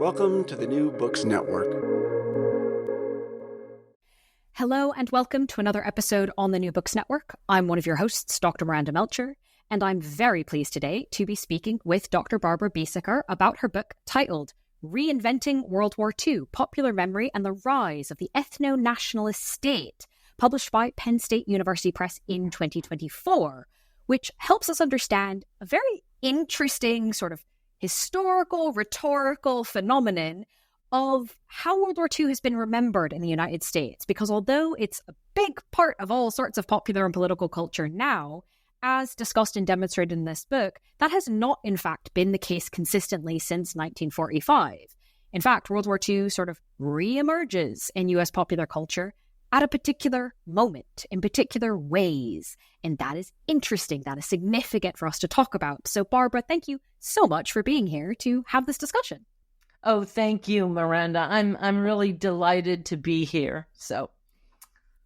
Welcome to the New Books Network. Hello and welcome to another episode on the New Books Network. I'm one of your hosts, Dr. Miranda Melcher, and I'm very pleased today to be speaking with Dr. Barbara Biesecker about her book titled Reinventing World War II, Popular Memory and the Rise of the Ethnonationalist State, published by Penn State University Press in 2024, which helps us understand a very interesting sort of historical, rhetorical phenomenon of how World War II has been remembered in the United States. Because although it's a big part of all sorts of popular and political culture now, as discussed and demonstrated in this book, that has not, in fact, been the case consistently since 1945. In fact, World War II sort of re-emerges in US popular culture at a particular moment, in particular ways. And that is interesting. That is significant for us to talk about. So, Barbara, thank you so much for being here to have this discussion. Oh, thank you, Miranda. I'm really delighted to be here. So,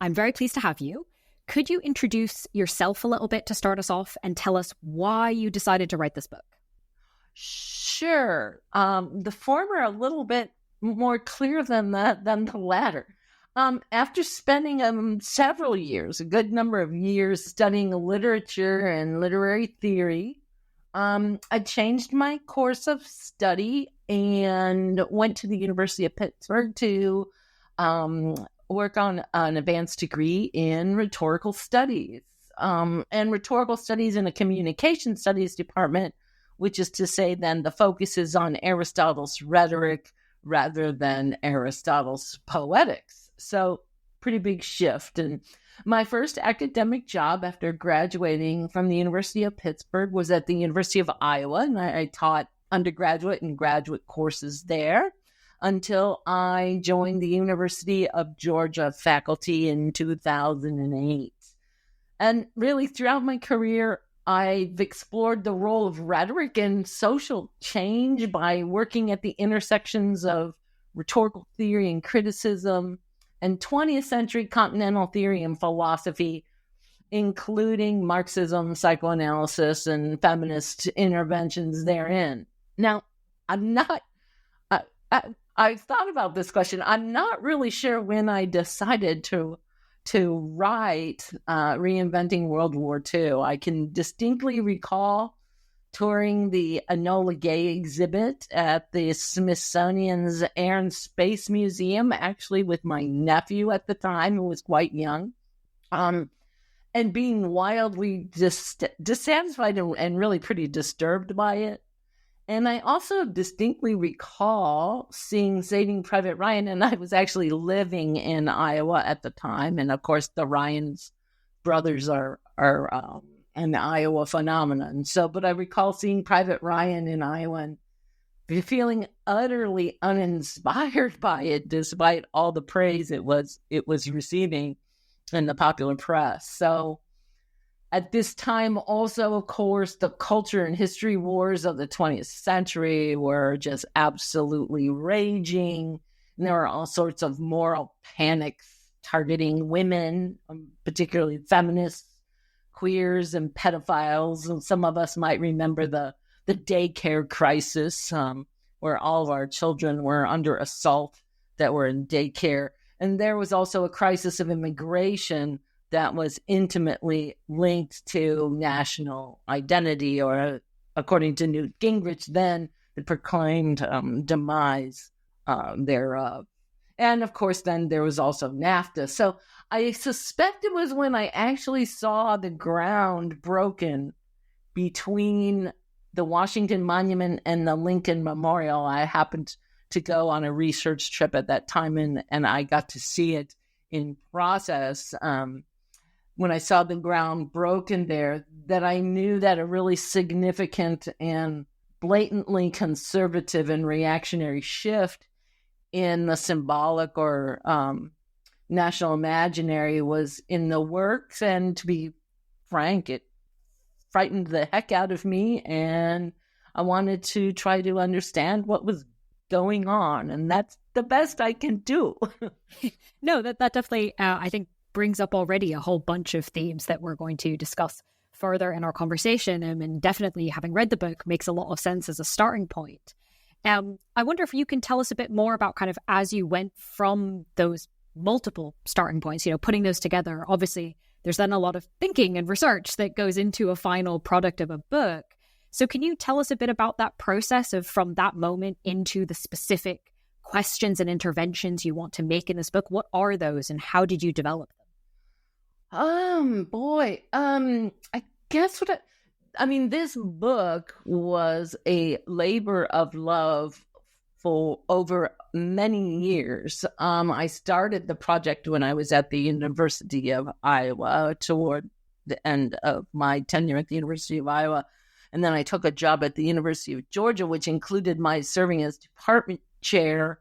I'm very pleased to have you. Could you introduce yourself a little bit to start us off and tell us why you decided to write this book? Sure. The former a little bit more clear than the latter. After spending several years, a good number of years studying literature and literary theory, I changed my course of study and went to the University of Pittsburgh to work on an advanced degree in rhetorical studies, and rhetorical studies in a communication studies department, which is to say then the focus is on Aristotle's rhetoric rather than Aristotle's poetics. So pretty big shift. And my first academic job after graduating from the University of Pittsburgh was at the University of Iowa, and I taught undergraduate and graduate courses there until I joined the University of Georgia faculty in 2008. And really throughout my career, I've explored the role of rhetoric in social change by working at the intersections of rhetorical theory and criticism and 20th century continental theory and philosophy, including Marxism, psychoanalysis, and feminist interventions therein. Now, I've thought about this question. I'm not really sure when I decided to write Reinventing World War II. I can distinctly recall touring the Enola Gay exhibit at the Smithsonian's Air and Space Museum, actually with my nephew at the time, who was quite young, and being wildly dissatisfied and really pretty disturbed by it. And I also distinctly recall seeing Saving Private Ryan, and I was actually living in Iowa at the time. And of course, the Ryans brothers are an Iowa phenomenon. So, but I recall seeing Private Ryan in Iowa and feeling utterly uninspired by it, despite all the praise it was receiving in the popular press. So, at this time, also, of course, the culture and history wars of the 20th century were just absolutely raging. And there were all sorts of moral panics targeting women, particularly feminists, queers, and pedophiles. And some of us might remember the daycare crisis, where all of our children were under assault that were in daycare. And there was also a crisis of immigration that was intimately linked to national identity, or according to Newt Gingrich, then the proclaimed demise thereof. And of course, then there was also NAFTA. So I suspect it was when I actually saw the ground broken between the Washington Monument and the Lincoln Memorial. I happened to go on a research trip at that time, and I got to see it in process. When I saw the ground broken there, that I knew that a really significant and blatantly conservative and reactionary shift in the symbolic or national imaginary was in the works. And to be frank, it frightened the heck out of me, and I wanted to try to understand what was going on, and that's the best I can do. No, that definitely, I think, brings up already a whole bunch of themes that we're going to discuss further in our conversation. And definitely having read the book makes a lot of sense as a starting point. I wonder if you can tell us a bit more about kind of as you went from those multiple starting points, putting those together. Obviously, there's then a lot of thinking and research that goes into a final product of a book. So can you tell us a bit about that process of from that moment into the specific questions and interventions you want to make in this book? What are those and how did you develop them? I guess this book was a labor of love for over many years. I started the project when I was at the University of Iowa toward the end of my tenure at the University of Iowa. And then I took a job at the University of Georgia, which included my serving as department chair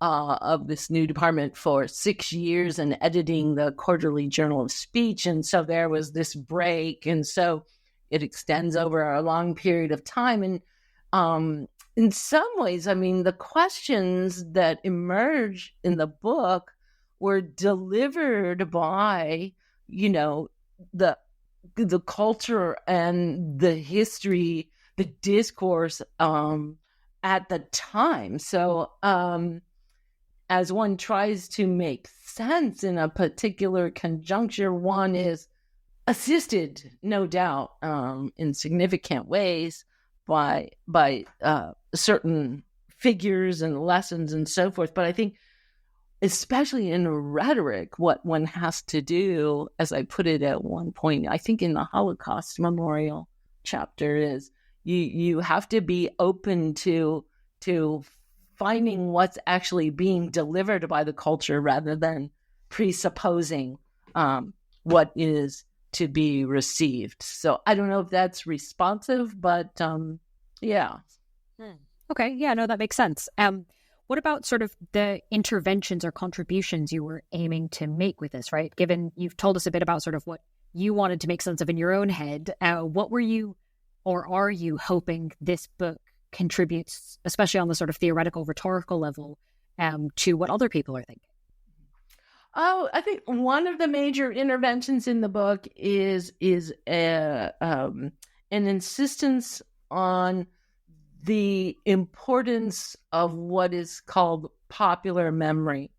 of this new department for 6 years and editing the Quarterly Journal of Speech. And so there was this break. And so it extends over a long period of time. And in some ways, the questions that emerge in the book were delivered by, the culture and the history, the discourse at the time. So as one tries to make sense in a particular conjuncture, one is assisted, no doubt, in significant ways by certain figures and lessons and so forth. But I think, especially in rhetoric, what one has to do, as I put it at one point, I think in the Holocaust Memorial chapter, is you have to be open to finding what's actually being delivered by the culture rather than presupposing what is to be received. So I don't know if that's responsive, but yeah. Okay. Yeah, no, that makes sense. What about sort of the interventions or contributions you were aiming to make with this, right? Given you've told us a bit about sort of what you wanted to make sense of in your own head, what were you or are you hoping this book contributes, especially on the sort of theoretical, rhetorical level, to what other people are thinking? Oh, I think one of the major interventions in the book is an insistence on the importance of what is called popular memory.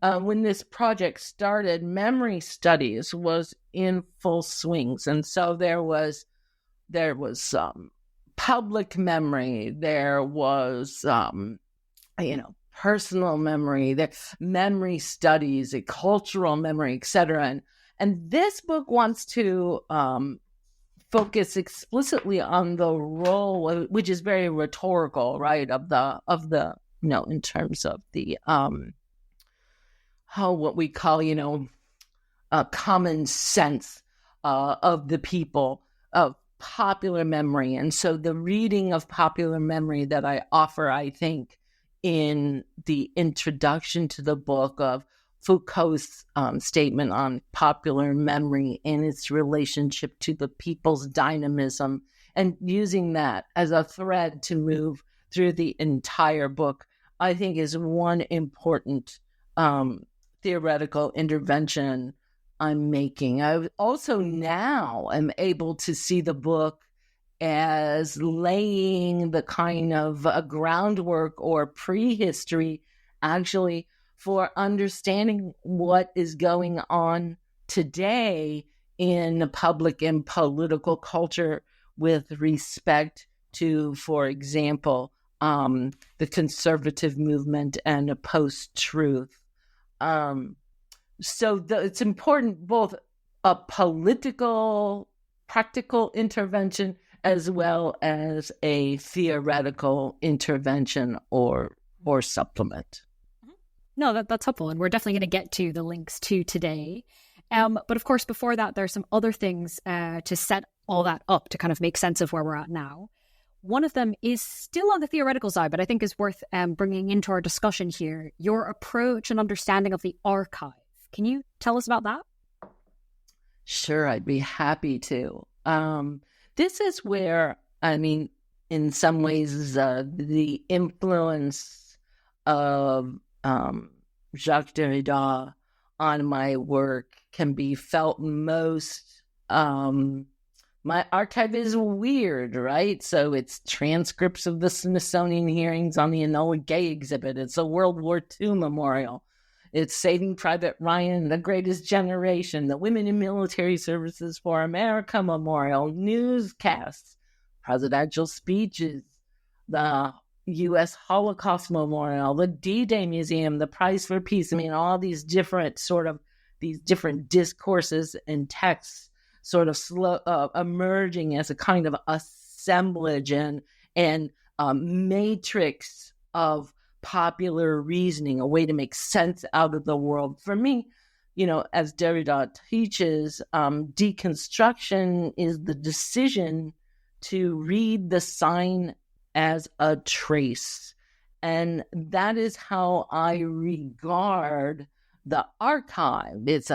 When this project started, memory studies was in full swings, and so there was public memory, there was personal memory, the memory studies, a cultural memory, etc. And this book wants to focus explicitly on the role, which is very rhetorical, right, of the in terms of the what we call common sense of the people, of popular memory. And so the reading of popular memory that I offer, I think, in the introduction to the book of Foucault's statement on popular memory and its relationship to the people's dynamism, and using that as a thread to move through the entire book, I think is one important theoretical intervention I'm making. I also now am able to see the book as laying the kind of a groundwork or prehistory, actually, for understanding what is going on today in public and political culture with respect to, for example, the conservative movement and a post-truth. So it's important, both a political, practical intervention as well as a theoretical intervention or supplement. No, that's helpful. And we're definitely going to get to the links to today. But of course, before that, there's some other things to set all that up to kind of make sense of where we're at now. One of them is still on the theoretical side, but I think is worth bringing into our discussion here, your approach and understanding of the archive. Can you tell us about that? Sure, I'd be happy to. This is where, in some ways, the influence of Jacques Derrida on my work can be felt most My archive is weird, right? So it's transcripts of the Smithsonian hearings on the Enola Gay exhibit. It's a World War II memorial. It's Saving Private Ryan, The Greatest Generation, the Women in Military Services for America memorial, newscasts, presidential speeches, the U.S. Holocaust Memorial, the D-Day Museum, the Prize for Peace. I mean, all these different these different discourses and texts sort of emerging as a kind of assemblage and matrix of popular reasoning, a way to make sense out of the world. For me, as Derrida teaches, deconstruction is the decision to read the sign as a trace. And that is how I regard the archive. It's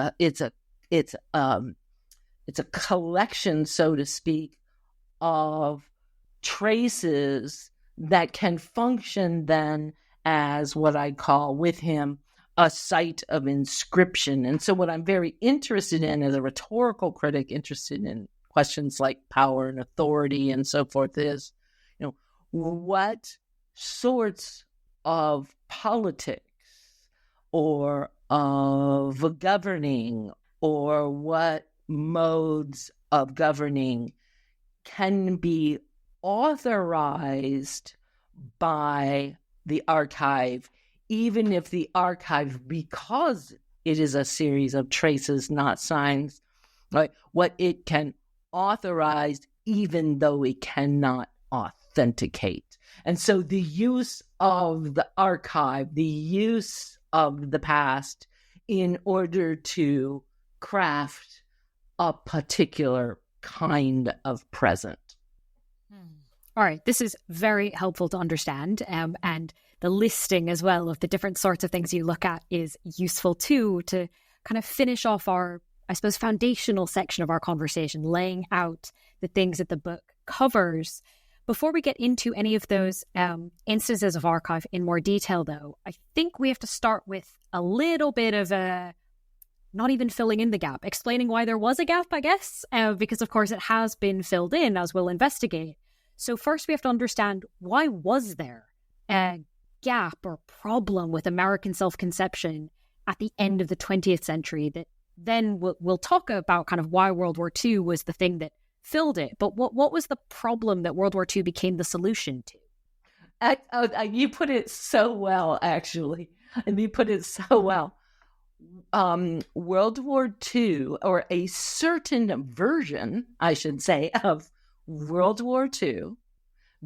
a collection, so to speak, of traces that can function then as what I call with him a site of inscription. And so what I'm very interested in as a rhetorical critic, interested in questions like power and authority and so forth, is, what sorts of politics or of governing, or what modes of governing can be authorized by the archive, even if the archive, because it is a series of traces, not signs, right? What it can authorize, even though it cannot authenticate. And so the use of the archive, the use of the past in order to craft a particular kind of present. All right, this is very helpful to understand, and the listing as well of the different sorts of things you look at is useful too, to kind of finish off our, I suppose, foundational section of our conversation, laying out the things that the book covers. Before we get into any of those instances of archive in more detail, though, I think we have to start with a little bit of a, not even filling in the gap, explaining why there was a gap, I guess, because of course it has been filled in, as we'll investigate. So first we have to understand, why was there a gap or problem with American self-conception at the end of the 20th century that then we'll talk about kind of why World War II was the thing that filled it. But what was the problem that World War II became the solution to? You put it so well, actually. And you put it so well. World War II, or a certain version, I should say, of World War II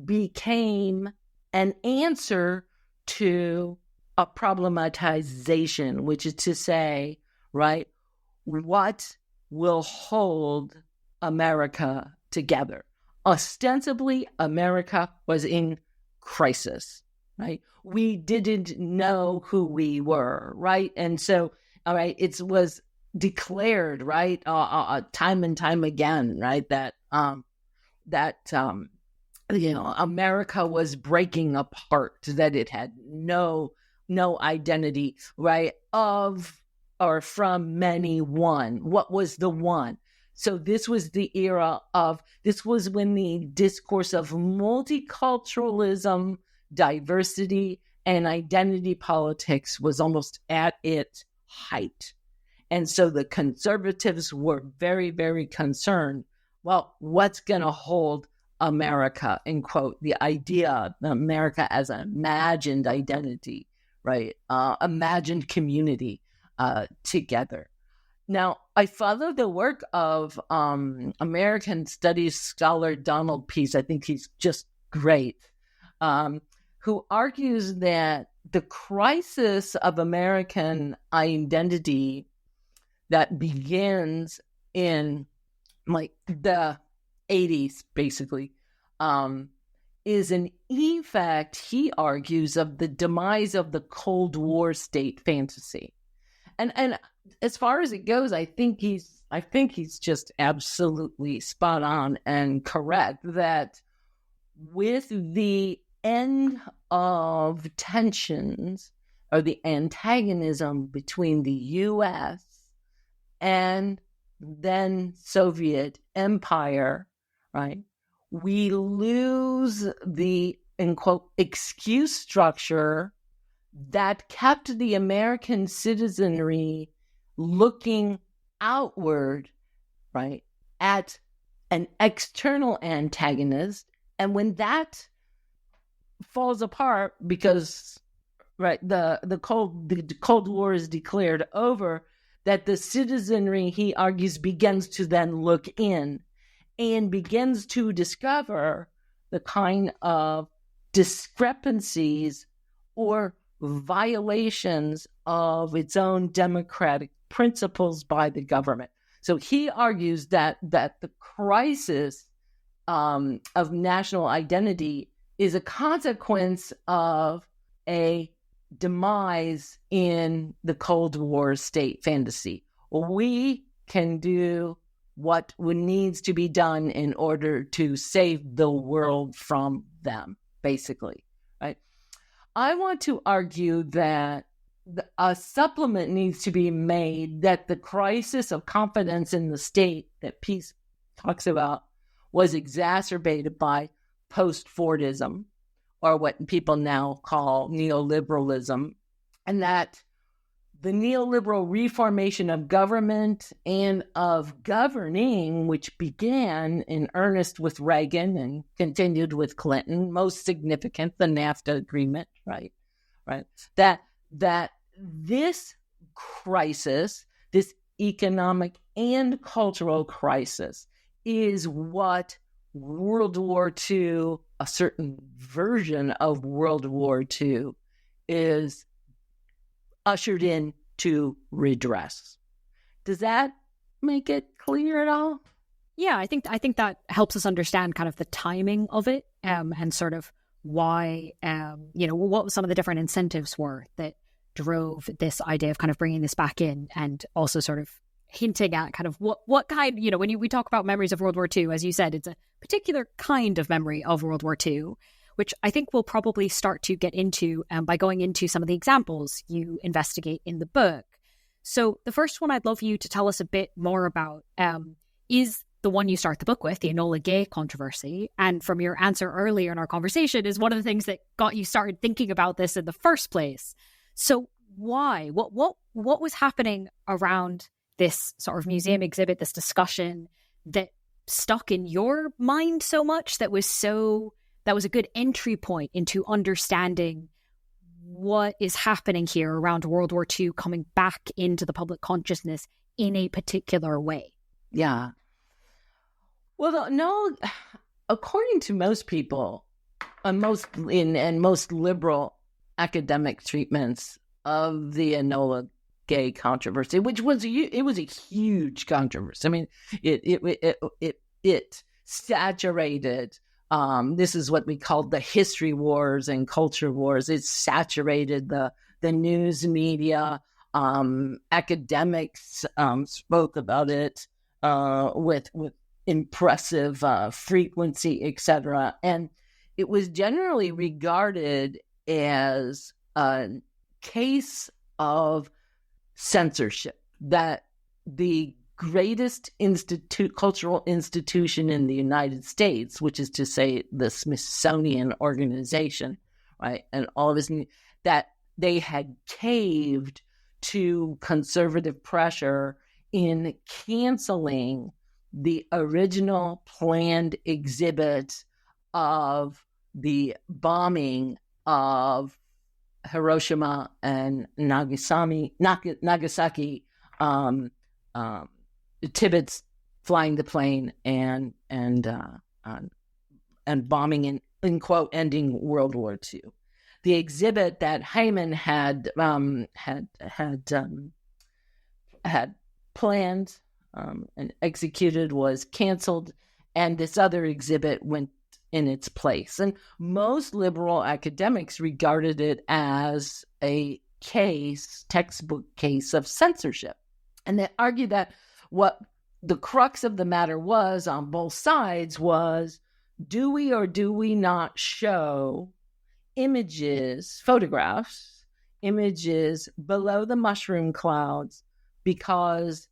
became an answer to a problematization, which is to say, right, what will hold America together? Ostensibly, America was in crisis, right? We didn't know who we were, right? And so, all right, it was declared, right, time and time again, right, that America was breaking apart, that it had no identity, right, of or from many one. What was the one? So this was the era of, this was when the discourse of multiculturalism, diversity, and identity politics was almost at its height. And so the conservatives were very, very concerned. Well, what's going to hold America, in quote, the idea of America as an imagined identity, right? Imagined community together. Now, I follow the work of American Studies scholar Donald Peace. I think he's just great, who argues that the crisis of American identity that begins in like the 80s, basically, is an effect, he argues, of the demise of the Cold War state fantasy. And as far as it goes, I think he's just absolutely spot on and correct that with the end of tensions or the antagonism between the U.S. and then Soviet Empire, right? We lose the, in quote, excuse structure that kept the American citizenry looking outward, right, at an external antagonist. And when that falls apart because, right, the Cold War is declared over, that the citizenry, he argues, begins to then look in and begins to discover the kind of discrepancies or violations of its own democratic principles by the government. So he argues that the crisis of national identity is a consequence of a demise in the Cold War state fantasy. We can do what needs to be done in order to save the world from them, basically, right? I want to argue that a supplement needs to be made that the crisis of confidence in the state that Peace talks about was exacerbated by post-Fordism, or what people now call neoliberalism, and that the neoliberal reformation of government and of governing, which began in earnest with Reagan and continued with Clinton, most significant, the NAFTA agreement, right? That this crisis, this economic and cultural crisis, is what World War II, a certain version of World War II, is ushered in to redress. Does that make it clear at all? Yeah, I think that helps us understand kind of the timing of it, and sort of why, what some of the different incentives were that drove this idea of kind of bringing this back in, and also sort of hinting at kind of what kind, when we talk about memories of World War II, as you said, it's a particular kind of memory of World War II, which I think we'll probably start to get into by going into some of the examples you investigate in the book. So the first one I'd love you to tell us a bit more about is the one you start the book with, the Enola Gay controversy. And from your answer earlier in our conversation is one of the things that got you started thinking about this in the first place. So why? What was happening around this sort of museum exhibit, this discussion that stuck in your mind so much, that was a good entry point into understanding what is happening here around World War II coming back into the public consciousness in a particular way? Yeah. Well, no, according to most people, and most liberal academic treatments of the Enola Gay controversy, which was a huge controversy. I mean, it saturated. This is what we call the history wars and culture wars. It saturated the news media. Academics spoke about it with impressive frequency, etc. And it was generally regarded as a case of censorship, that the greatest cultural institution in the United States, which is to say the Smithsonian organization, right, and all of this, that they had caved to conservative pressure in canceling the original planned exhibit of the bombing of Hiroshima and Nagasaki, Tibbets flying the plane and bombing in quote ending World War II. The exhibit that Hyman had planned and executed was canceled, and this other exhibit went in its place. And most liberal academics regarded it as a textbook case of censorship. And they argued that what the crux of the matter was on both sides was, do we or do we not show photographs, images below the mushroom clouds, because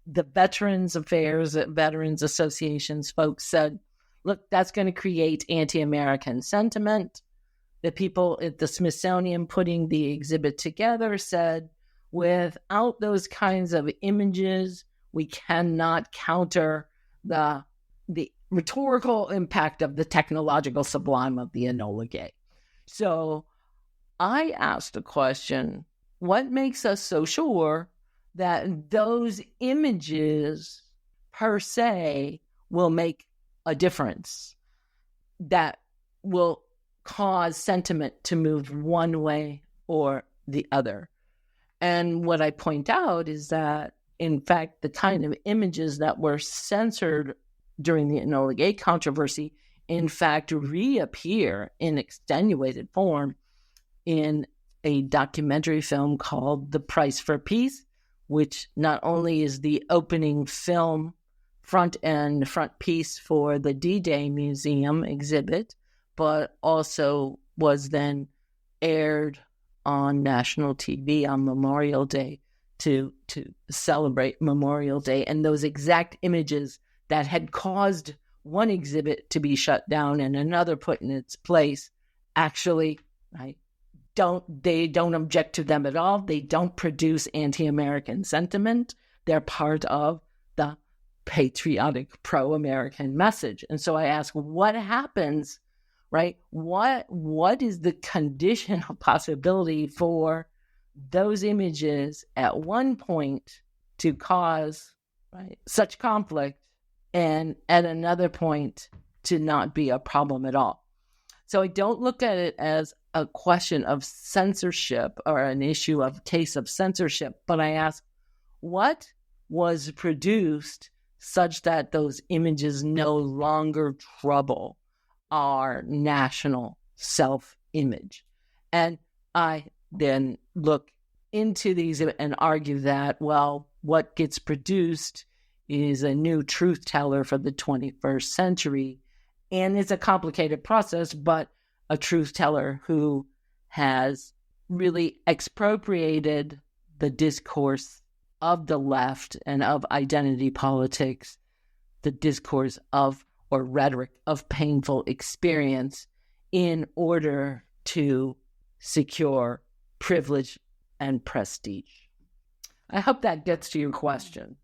the Veterans Affairs, Veterans Associations folks said, look, that's going to create anti-American sentiment. The people at the Smithsonian putting the exhibit together said, without those kinds of images, we cannot counter the rhetorical impact of the technological sublime of the Enola Gay. So I asked the question, what makes us so sure that those images per se will make a difference that will cause sentiment to move one way or the other? And what I point out is that, in fact, the kind of images that were censored during the Enola Gay controversy, in fact, reappear in extenuated form in a documentary film called The Price for Peace, which not only is the opening film front piece for the D-Day Museum exhibit, but also was then aired on national TV on Memorial Day to celebrate Memorial Day. And those exact images that had caused one exhibit to be shut down and another put in its place actually they don't object to them at all. They don't produce anti-American sentiment. They're part of the patriotic pro-American message. And so I ask, what happens, right? What is the conditional possibility for those images at one point to cause, right, such conflict, and at another point to not be a problem at all? So I don't look at it as a question of censorship or an issue of case of censorship, but I ask, what was produced such that those images no longer trouble our national self-image? And I then look into these and argue that, well, what gets produced is a new truth teller for the 21st century. And it's a complicated process, but a truth teller who has really expropriated the discourse of the left and of identity politics, the discourse of, or rhetoric of, painful experience in order to secure privilege and prestige. I hope that gets to your question.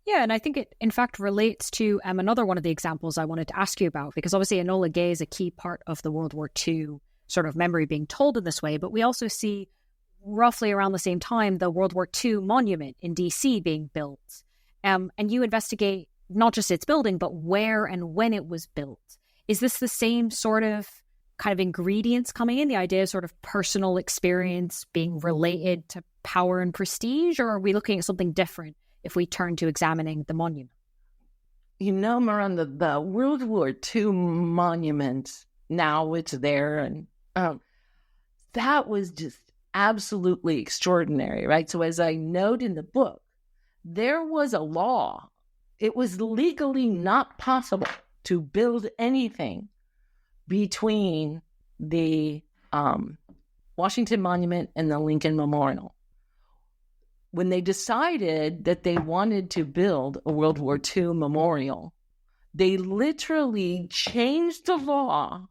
Yeah, and I think it, in fact, relates to another one of the examples I wanted to ask you about, because obviously Enola Gay is a key part of the World War II sort of memory being told in this way, but we also see roughly around the same time the World War II monument in DC being built. And you investigate not just its building, but where and when it was built. Is this the same sort of kind of ingredients coming in, the idea of sort of personal experience being related to power and prestige, or are we looking at something different if we turn to examining the monument? You know, Miranda, the World War II monument, now it's there, and that was just absolutely extraordinary, right? So as I note in the book, there was a law. It was legally not possible to build anything between the Washington Monument and the Lincoln Memorial. When they decided that they wanted to build a World War II memorial, they literally changed the law.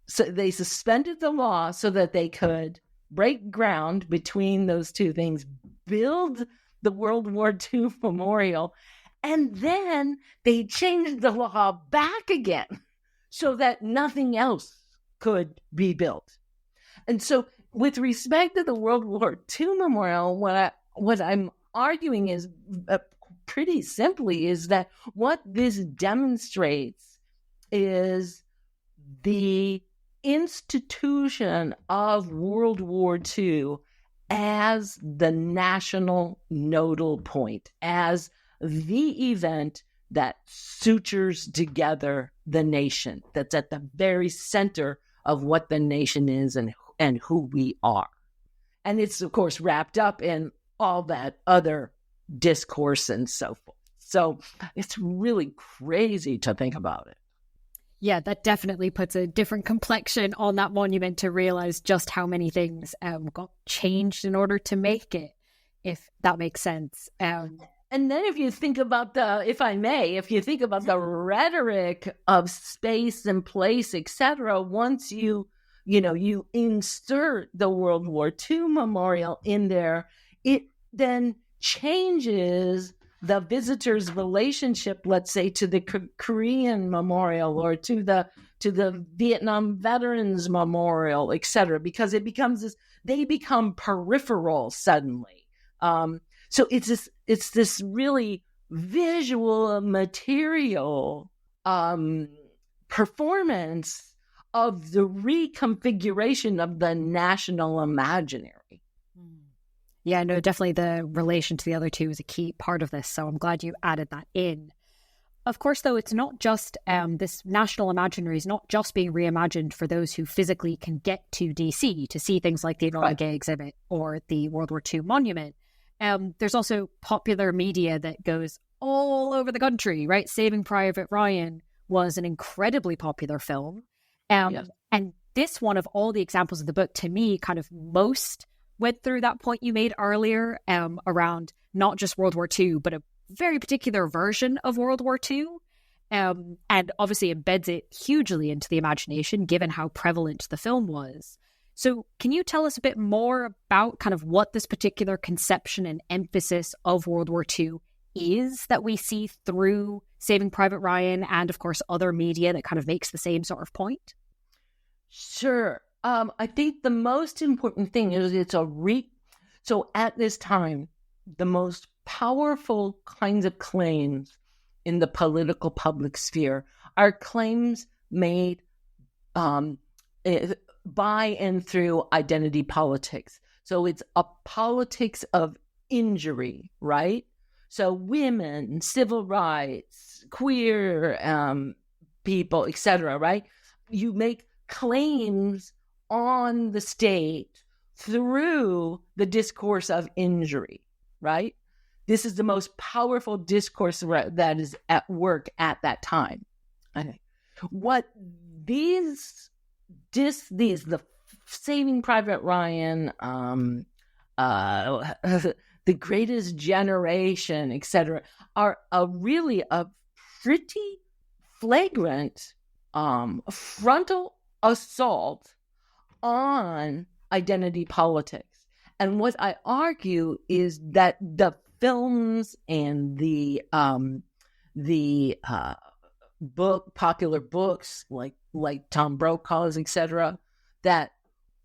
So they suspended the law so that they could break ground between those two things, build the World War II memorial, and then they changed the law back again so that nothing else could be built. And so with respect to the World War II memorial, what I'm arguing is pretty simply is that what this demonstrates is the institution of World War II as the national nodal point, as the event that sutures together the nation, that's at the very center of what the nation is and who we are. And it's, of course, wrapped up in all that other discourse and so forth. So it's really crazy to think about it. Yeah, that definitely puts a different complexion on that monument to realize just how many things got changed in order to make it, if that makes sense. And And then if you think about if you think about the rhetoric of space and place, etc., once you insert the World War II memorial in there, it then changes the visitor's relationship, let's say, to the Korean memorial or to the Vietnam Veterans Memorial, etc., because they become peripheral suddenly. So it's this really visual material performance of the reconfiguration of the national imaginary. Yeah, no, definitely the relation to the other two is a key part of this. So I'm glad you added that in. Of course, though, it's not just this national imaginary is not just being reimagined for those who physically can get to DC to see things like the Enola Gay exhibit or the World War II monument. There's also popular media that goes all over the country, right? Saving Private Ryan was an incredibly popular film. Yes. And this one of all the examples of the book, to me, kind of most went through that point you made earlier around not just World War II, but a very particular version of World War II, and obviously embeds it hugely into the imagination, given how prevalent the film was. So can you tell us a bit more about kind of what this particular conception and emphasis of World War II is that we see through Saving Private Ryan and, of course, other media that kind of makes the same sort of point? Sure. I think the most important thing is so at this time, the most powerful kinds of claims in the political public sphere are claims made by and through identity politics. So it's a politics of injury, right? So women, civil rights, queer people, etc., right? You make claims on the state through the discourse of injury, right? This is the most powerful discourse that is at work at that time. Okay. What the Saving Private Ryan, The Greatest Generation, etc., are really a pretty flagrant frontal assault on identity politics. And what I argue is that the films and the popular books like Tom Brokaw's, etc., that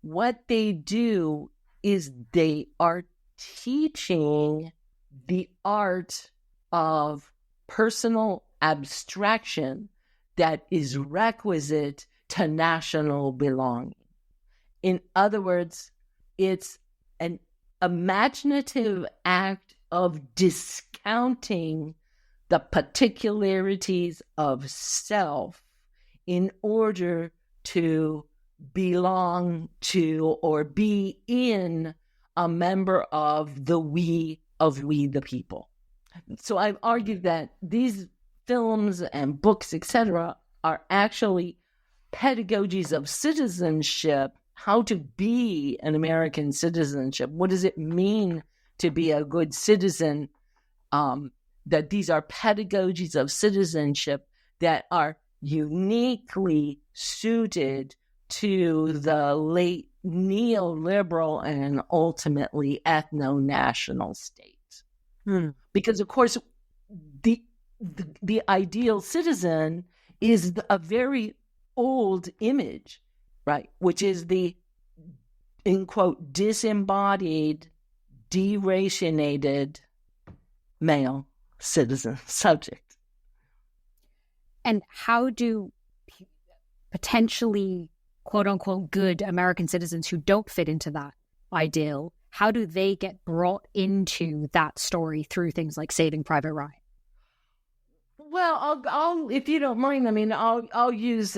what they do is they are teaching the art of personal abstraction that is requisite to national belonging. In other words, it's an imaginative act of discounting the particularities of self in order to belong to or be in a member of we the people. So I've argued that these films and books, etc., are actually pedagogies of citizenship, how to be an American citizenship. What does it mean to be a good citizen? That these are pedagogies of citizenship that are uniquely suited to the late neoliberal and ultimately ethno-national state. Because, of course, the ideal citizen is a very old image, right? Which is the, in quote, disembodied, deracinated male citizen subject. And how do potentially, quote unquote, good American citizens who don't fit into that ideal, how do they get brought into that story through things like Saving Private Ryan? Well, I'll if you don't mind, I mean, I'll use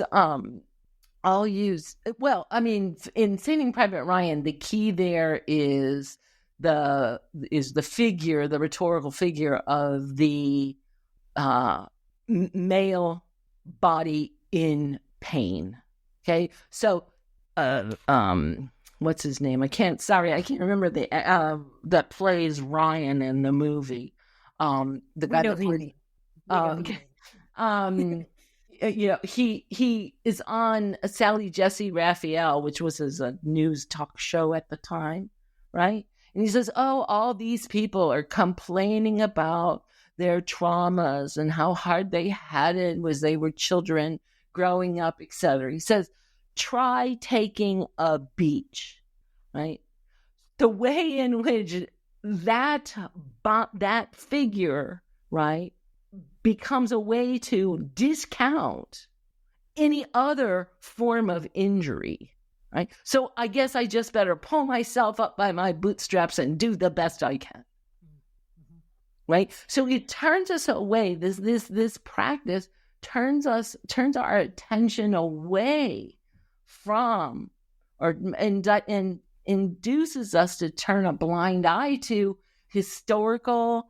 well, I mean, in Saving Private Ryan, the key there is the figure, the rhetorical figure of the male body in pain. Okay, so what's his name? I can't remember that plays Ryan in the movie. The guy that who he is on Sally Jesse Raphael, which was a news talk show at the time, right? And he says, "Oh, all these people are complaining about their traumas and how hard they had it was they were children growing up, etc." He says, "Try taking a beach, right? The way in which that figure, right, becomes a way to discount any other form of injury, right? So I guess I just better pull myself up by my bootstraps and do the best I can." Right? So it turns us away. This practice turns our attention away from, and induces us to turn a blind eye to historical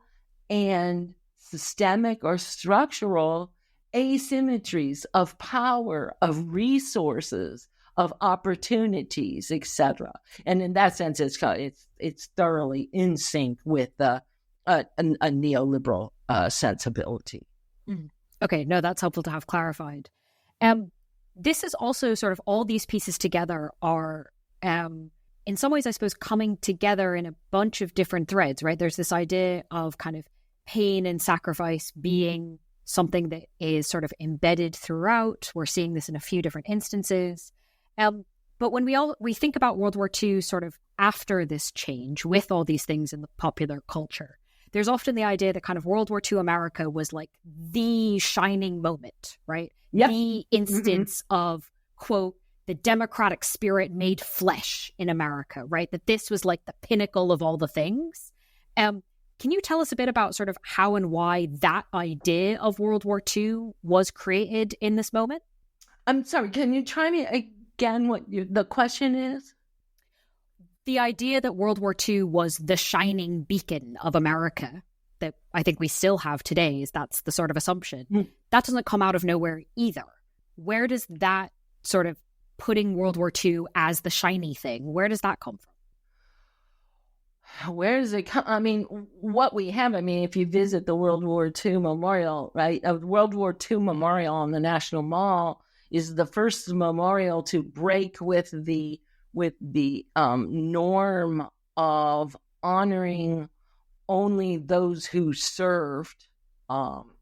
and systemic or structural asymmetries of power, of resources, of opportunities, etc. And in that sense, it's thoroughly in sync with a neoliberal sensibility. Okay, no, that's helpful to have clarified. This is also sort of all these pieces together are, in some ways, I suppose, coming together in a bunch of different threads, right? There's this idea of kind of pain and sacrifice being something that is sort of embedded throughout. We're seeing this in a few different instances. But when we think about World War II sort of after this change with all these things in the popular culture, there's often the idea that kind of World War II America was like the shining moment, right? Yep. The instance of, quote, the democratic spirit made flesh in America, right? That this was like the pinnacle of all the things. Can you tell us a bit about sort of how and why that idea of World War II was created in this moment? I'm sorry, can you try me again what the question is? The idea that World War II was the shining beacon of America that I think we still have today, is that's the sort of assumption. That doesn't come out of nowhere either. Where does that sort of putting World War II as the shiny thing, where does that come from? Where does it come? I mean, what we have, if you visit the World War II Memorial, right? A World War II Memorial on the National Mall is the first memorial to break with the norm of honoring only those who served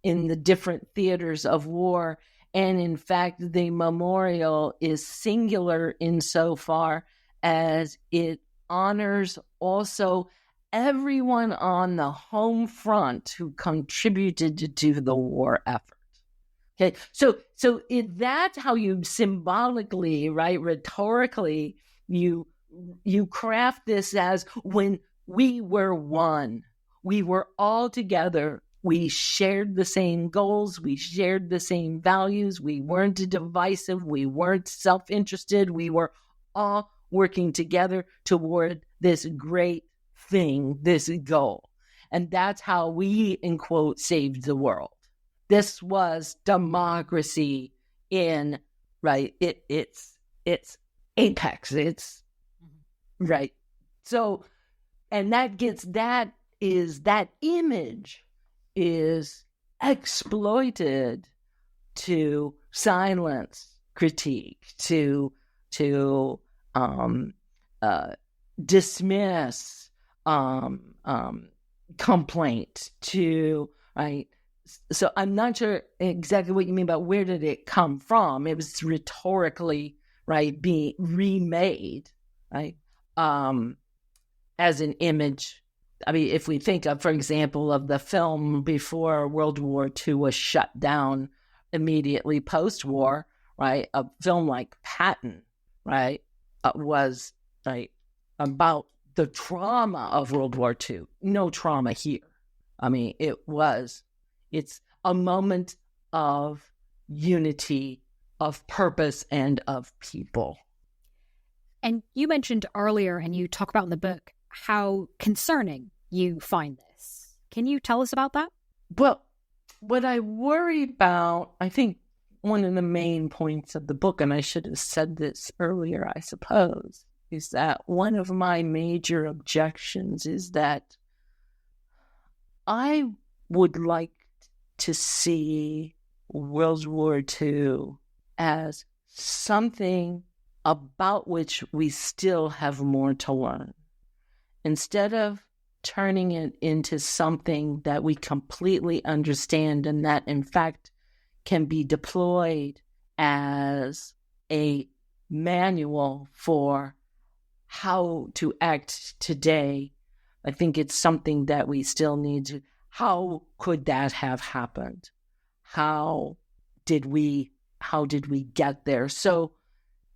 in the different theaters of war. And in fact, the memorial is singular insofar as it honors also everyone on the home front who contributed to the war effort. Okay, so that's how you symbolically, right, rhetorically, you craft this as when we were one, we were all together, we shared the same goals, we shared the same values, we weren't divisive, we weren't self-interested, we were all working together toward this great thing, this goal. And that's how we, in quote, saved the world. This was democracy in, right, it's apex, it's, right. So, and that image is exploited to silence critique, to dismiss complaint, to, right. So I'm not sure exactly what you mean about where did it come from. It was rhetorically, right, being remade, right, as an image. If we think of, for example, of the film before World War II was shut down immediately post-war, right, a film like Patton, right, was, right, about the trauma of World War II. No trauma here. It's a moment of unity, of purpose, and of people. And you mentioned earlier, and you talk about in the book, how concerning you find this. Can you tell us about that? Well, what I worry about, I think one of the main points of the book, and I should have said this earlier, I suppose, is that one of my major objections is that I would like to see World War II as something about which we still have more to learn. Instead of turning it into something that we completely understand and that, in fact, can be deployed as a manual for how to act today, I think it's something that we still need to. How could that have happened? How did we get there? So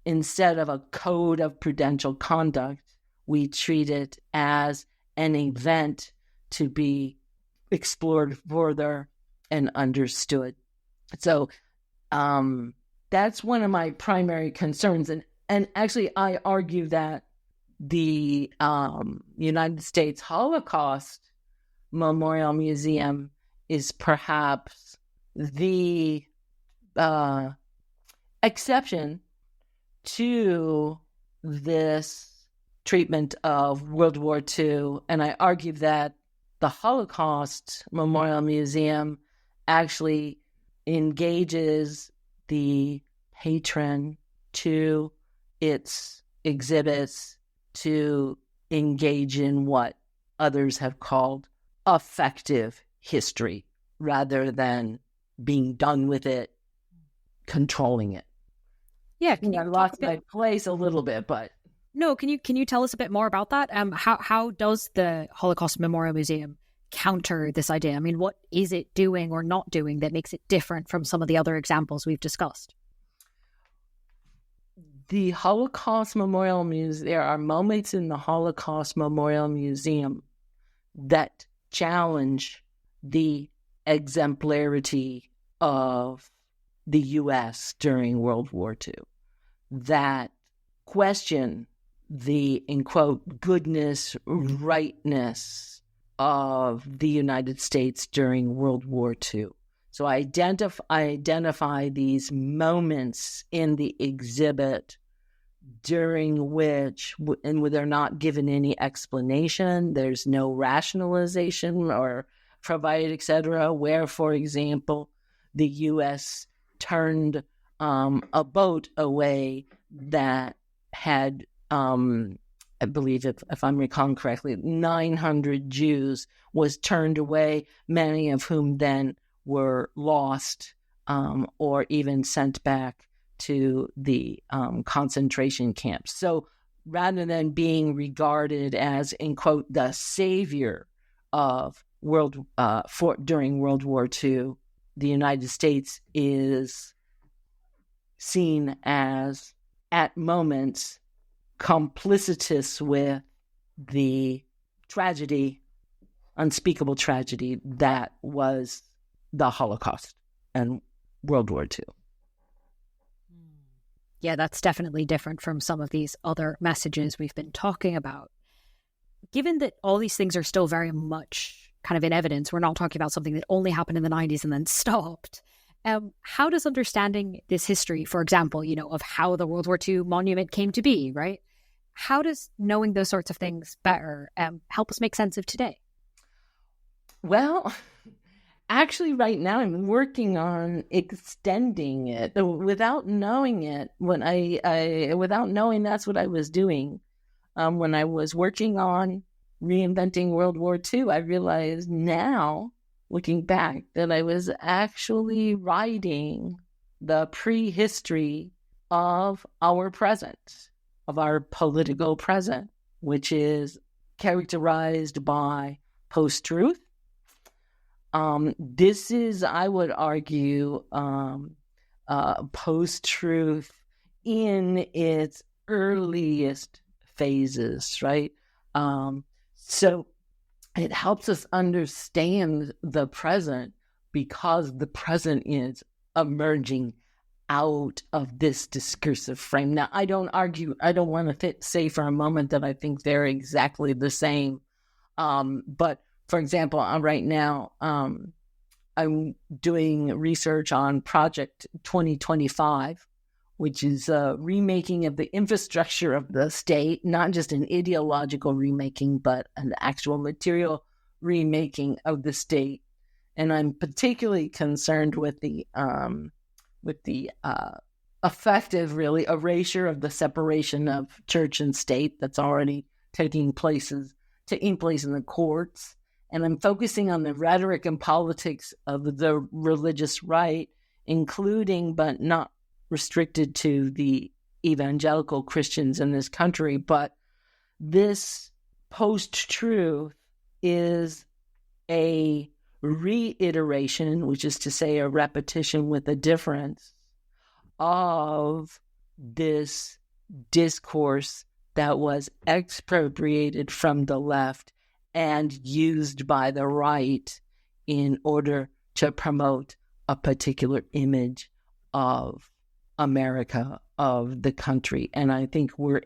instead of a code of prudential conduct, we treat it as an event to be explored further and understood. So that's one of my primary concerns. And actually, I argue that the United States Holocaust Memorial Museum is perhaps the exception to this treatment of World War II. And I argue that the Holocaust Memorial Museum actually engages the patron to its exhibits to engage in what others have called affective history rather than being done with it, controlling it. Yeah, I lost my place a little bit, but no. Can you tell us a bit more about that? How does the Holocaust Memorial Museum counter this idea? I mean, what is it doing or not doing that makes it different from some of the other examples we've discussed? The Holocaust Memorial Museum, there are moments in the Holocaust Memorial Museum that challenge the exemplarity of the U.S. during World War II, that question the, in quote, goodness, rightness of the United States during World War II. So I identify these moments in the exhibit during which, and they're not given any explanation, there's no rationalization or provided, etc., where, for example, the U.S. turned a boat away that had, I believe, if I'm recalling correctly, 900 Jews was turned away, many of whom then were lost or even sent back to the concentration camps. So rather than being regarded as, in quote, the savior of during World War II, the United States is seen as, at moments, complicitous with the tragedy, unspeakable tragedy that was the Holocaust and World War II. Yeah, that's definitely different from some of these other messages we've been talking about. Given that all these things are still very much kind of in evidence, we're not talking about something that only happened in the 90s and then stopped. How does understanding this history, for example, of how the World War II monument came to be, right? How does knowing those sorts of things better help us make sense of today? Well, actually, right now I'm working on extending it without knowing it. Without knowing that's what I was doing. When I was working on reinventing World War II, I realized now, looking back, that I was actually writing the prehistory of our present, of our political present, which is characterized by post-truth. This is, I would argue, post-truth in its earliest phases, right? So it helps us understand the present because the present is emerging out of this discursive frame. Now, I don't want to say for a moment that I think they're exactly the same. But for example, right now, I'm doing research on Project 2025, which is a remaking of the infrastructure of the state, not just an ideological remaking, but an actual material remaking of the state. And I'm particularly concerned with the effective, really, erasure of the separation of church and state that's already taking place in the courts. And I'm focusing on the rhetoric and politics of the religious right, including but not restricted to the evangelical Christians in this country. But this post-truth is a reiteration, which is to say a repetition with a difference, of this discourse that was expropriated from the left and used by the right in order to promote a particular image of America, of the country. And I think we're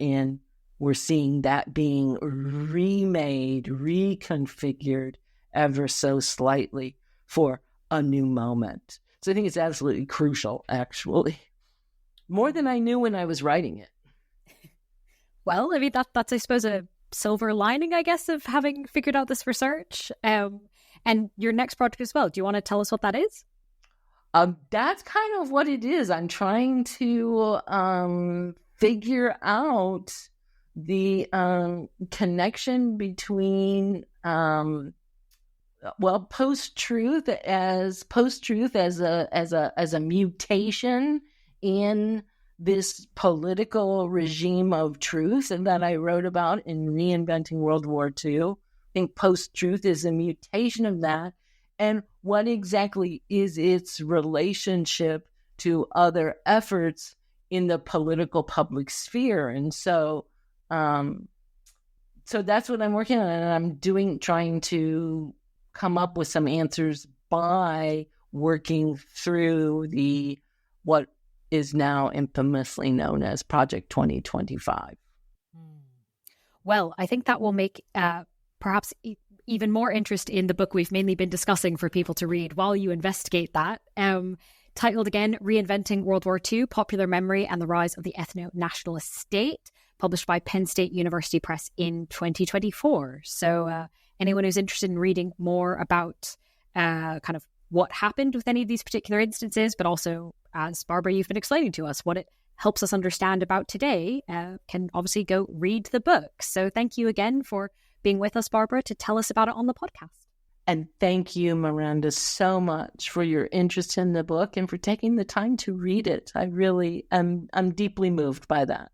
seeing that being remade, reconfigured ever so slightly for a new moment. So I think it's absolutely crucial, actually. More than I knew when I was writing it. Well, I mean, that's I suppose, a silver lining, I guess, of having figured out this research. And your next project as well. Do you want to tell us what that is? That's kind of what it is. I'm trying to figure out the connection between post-truth as a mutation in this political regime of truth, and that I wrote about in Reinventing World War II. I think post-truth is a mutation of that, and what exactly is its relationship to other efforts in the political public sphere. And so that's what I'm working on, and I'm trying to come up with some answers by working through what is now infamously known as Project 2025. Well, I think that will make perhaps even more interest in the book we've mainly been discussing for people to read while you investigate that. Titled again, Reinventing World War II, Popular Memory and the Rise of the Ethno-Nationalist State, published by Penn State University Press in 2024. So anyone who's interested in reading more about kind of what happened with any of these particular instances, but also, as Barbara, you've been explaining to us, what it helps us understand about today, can obviously go read the book. So thank you again for being with us, Barbara, to tell us about it on the podcast. And thank you, Miranda, so much for your interest in the book and for taking the time to read it. I really am deeply moved by that.